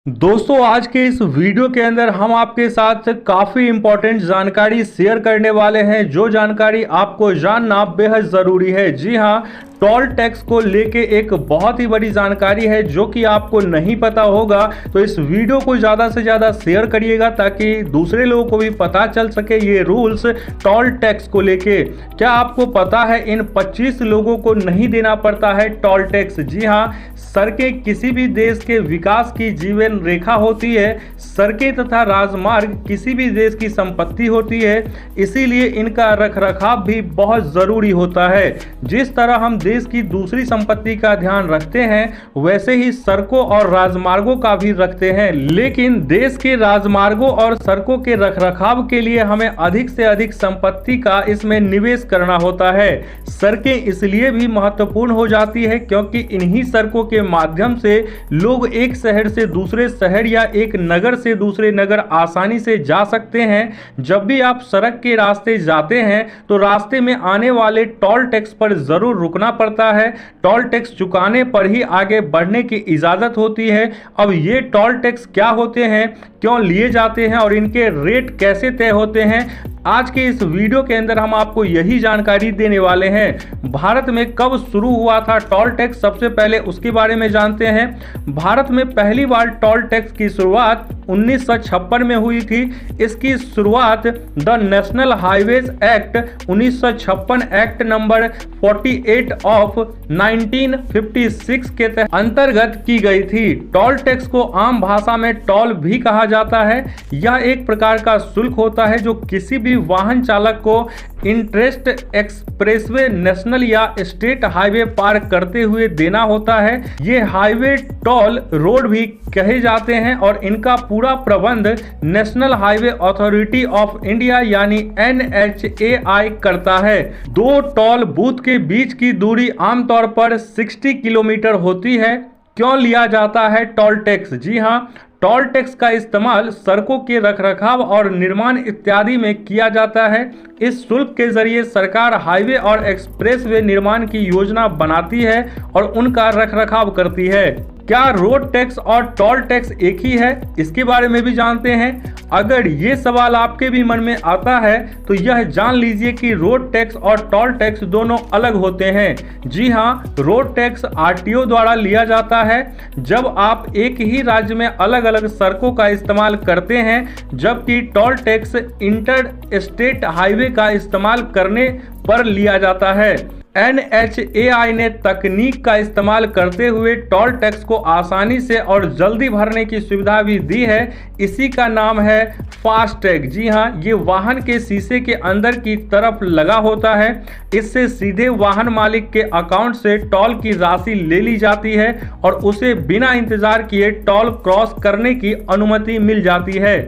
दोस्तों आज के इस वीडियो के अंदर हम आपके साथ काफ़ी इंपॉर्टेंट जानकारी शेयर करने वाले हैं। जो जानकारी आपको जानना बेहद ज़रूरी है। जी हां, टोल टैक्स को लेके एक बहुत ही बड़ी जानकारी है जो कि आपको नहीं पता होगा। तो इस वीडियो को ज़्यादा से ज़्यादा शेयर करिएगा ताकि दूसरे लोगों को भी पता चल सके ये रूल्स टोल टैक्स को लेके। क्या आपको पता है इन 25 लोगों को नहीं देना पड़ता है टोल टैक्स? जी हाँ, सड़कें किसी भी देश के विकास की जीवन रेखा होती है। सड़कें तथा राजमार्ग किसी भी देश की संपत्ति होती है, इसीलिए इनका रखरखाव भी बहुत ज़रूरी होता है। जिस तरह हम देश की दूसरी संपत्ति का ध्यान रखते हैं वैसे ही सड़कों और राजमार्गों का भी रखते हैं, लेकिन देश के राजमार्गों और सड़कों के रखरखाव के लिए हमें अधिक से अधिक संपत्ति का इसमें निवेश करना होता है। सड़कें इसलिए भी महत्वपूर्ण हो जाती है क्योंकि इन्हीं सड़कों के माध्यम से लोग एक शहर से दूसरे शहर या एक नगर से दूसरे नगर आसानी से जा सकते हैं। जब भी आप सड़क के रास्ते जाते हैं तो रास्ते में आने वाले टोल टैक्स पर जरूर रुकना पड़ता है। टोल टैक्स चुकाने पर ही आगे बढ़ने की इजाजत होती है। अब ये टोल टैक्स क्या होते हैं, क्यों लिए जाते हैं और इनके रेट कैसे तय होते हैं, आज के इस वीडियो के अंदर हम आपको यही जानकारी देने वाले हैं। भारत में कब शुरू हुआ था टोल टैक्स, सबसे पहले उसके बारे में जानते हैं। भारत में पहली बार टोल टैक्स की शुरुआत 1956 में हुई थी। इसकी शुरुआत the national highways act 1956 act number 48 of 1956 के तहत अंतर्गत की गई थी। टोल टैक्स को आम भाषा में टोल भी कहा जाता है। यह एक प्रकार का शुल्क होता है जो किसी भी वाहन चालक को इंटरेस्ट एक्सप्रेसवे, नेशनल या स्टेट हाईवे पार करते हुए देना होता है। ये हाईवे टोल रोड भी कहे जाते हैं और इनका पूरा प्रबंध national highway authority of India यानी NHAI करता है। दो टोल बूथ के बीच की दूरी आमतौर पर 60 किलोमीटर होती है। क्यों लिया जाता है टोल टैक्स? जी हाँ, टोल टैक्स का इस्तेमाल सड़कों के रखरखाव और निर्माण इत्यादि में किया जाता है। इस शुल्क के जरिए सरकार हाईवे और एक्सप्रेसवे निर्माण की योजना बनाती है और उनका रखरखाव करती है। क्या रोड टैक्स और टोल टैक्स एक ही है, इसके बारे में भी जानते हैं। अगर ये सवाल आपके भी मन में आता है तो यह जान लीजिए कि रोड टैक्स और टोल टैक्स दोनों अलग होते हैं। जी हाँ, रोड टैक्स RTO द्वारा लिया जाता है जब आप एक ही राज्य में अलग अलग सड़कों का इस्तेमाल करते हैं, जबकि toll tax inter state highway का इस्तेमाल करने पर लिया जाता है। NHAI ने तकनीक का इस्तेमाल करते हुए टोल टैक्स को आसानी से और जल्दी भरने की सुविधा भी दी है। इसी का नाम है फास्टैग। जी हाँ, ये वाहन के शीशे के अंदर की तरफ लगा होता है। इससे सीधे वाहन मालिक के अकाउंट से टोल की राशि ले ली जाती है और उसे बिना इंतजार किए टोल क्रॉस करने की अनुमति मिल जाती है।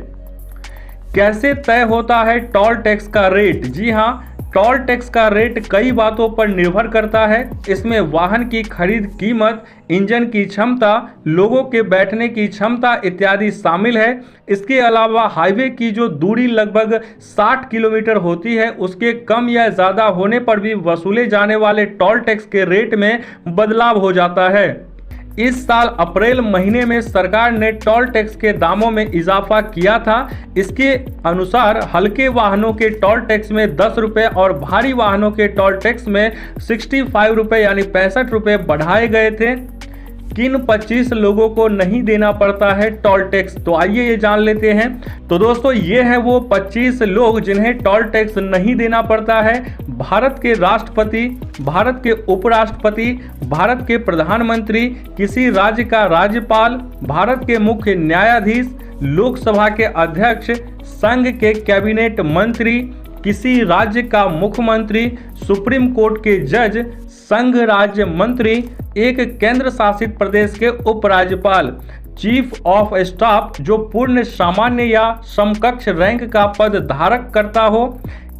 कैसे तय होता है टोल टैक्स का रेट? जी हाँ, टोल टैक्स का रेट कई बातों पर निर्भर करता है। इसमें वाहन की खरीद कीमत, इंजन की क्षमता, लोगों के बैठने की क्षमता इत्यादि शामिल है। इसके अलावा हाईवे की जो दूरी लगभग 60 किलोमीटर होती है उसके कम या ज़्यादा होने पर भी वसूले जाने वाले टोल टैक्स के रेट में बदलाव हो जाता है। इस साल अप्रैल महीने में सरकार ने टोल टैक्स के दामों में इजाफा किया था। इसके अनुसार हल्के वाहनों के टोल टैक्स में 10 रुपये और भारी वाहनों के टोल टैक्स में 65 रुपये यानी 65 रुपये बढ़ाए गए थे। किन 25 लोगों को नहीं देना पड़ता है टोल टैक्स, तो आइए ये जान लेते हैं। तो दोस्तों ये हैं वो 25 लोग जिन्हें टोल टैक्स नहीं देना पड़ता है। भारत के राष्ट्रपति, भारत के उपराष्ट्रपति, भारत के प्रधानमंत्री, किसी राज्य का राज्यपाल, भारत के मुख्य न्यायाधीश, लोकसभा के अध्यक्ष, संघ के कैबिनेट मंत्री, किसी राज्य का मुख्यमंत्री, सुप्रीम कोर्ट के जज, संघ राज्य मंत्री, एक केंद्र शासित प्रदेश के उपराज्यपाल, चीफ ऑफ स्टाफ जो पूर्ण सामान्य या समकक्ष रैंक का पद धारक करता हो,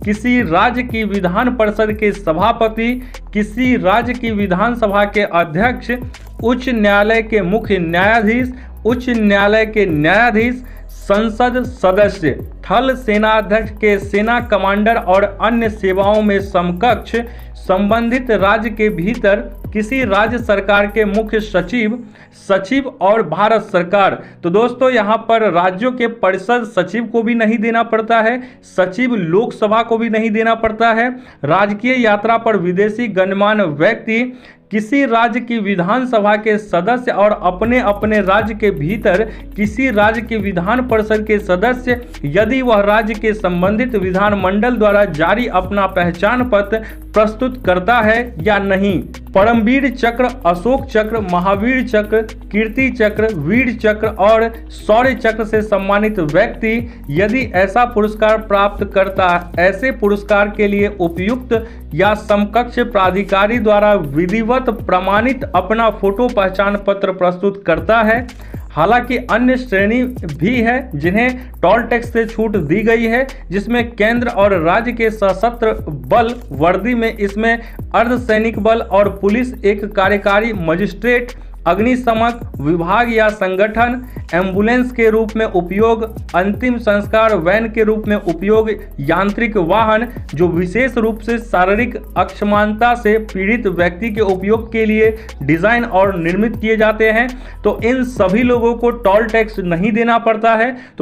किसी राज्य की विधान परिषद के सभापति, किसी राज्य की विधानसभा के अध्यक्ष, उच्च न्यायालय के मुख्य न्यायाधीश, उच्च न्यायालय के न्यायाधीश, संसद सदस्य, थल सेनाध्यक्ष के सेना कमांडर और अन्य सेवाओं में समकक्ष संबंधित राज्य के भीतर किसी राज्य सरकार के मुख्य सचिव, सचिव और भारत सरकार। तो दोस्तों यहाँ पर राज्यों के परिषद सचिव को भी नहीं देना पड़ता है, सचिव लोकसभा को भी नहीं देना पड़ता है। राजकीय यात्रा पर विदेशी गणमान्य व्यक्ति, किसी राज्य की विधानसभा के सदस्य और अपने अपने राज्य के भीतर किसी राज्य के विधान परिषद के सदस्य, यदि वह राज्य के संबंधित विधानमंडल द्वारा जारी अपना पहचान पत्र प्रस्तुत करता है या नहीं। परमवीर चक्र, अशोक चक्र, महावीर चक्र, कीर्ति चक्र, वीर चक्र और शौर्य चक्र से सम्मानित व्यक्ति यदि ऐसा पुरस्कार प्राप्त करता है, ऐसे पुरस्कार के लिए उपयुक्त या समकक्ष प्राधिकारी द्वारा विधिवत प्रमाणित अपना फोटो पहचान पत्र प्रस्तुत करता है। हालांकि अन्य श्रेणी भी है जिन्हें टोल टैक्स से छूट दी गई है, जिसमें केंद्र और राज्य के सशस्त्र बल वर्दी में इसमें अर्धसैनिक बल और पुलिस, एक कार्यकारी मजिस्ट्रेट, अग्निशमक विभाग या संगठन, एम्बुलेंस के रूप में उपयोग, अंतिम संस्कार वैन के रूप में उपयोग, यांत्रिक वाहन जो विशेष रूप से शारीरिक अक्षमता से पीड़ित व्यक्ति के उपयोग के लिए डिजाइन और निर्मित किए जाते हैं। तो इन सभी लोगों को टोल टैक्स नहीं देना पड़ता है। तो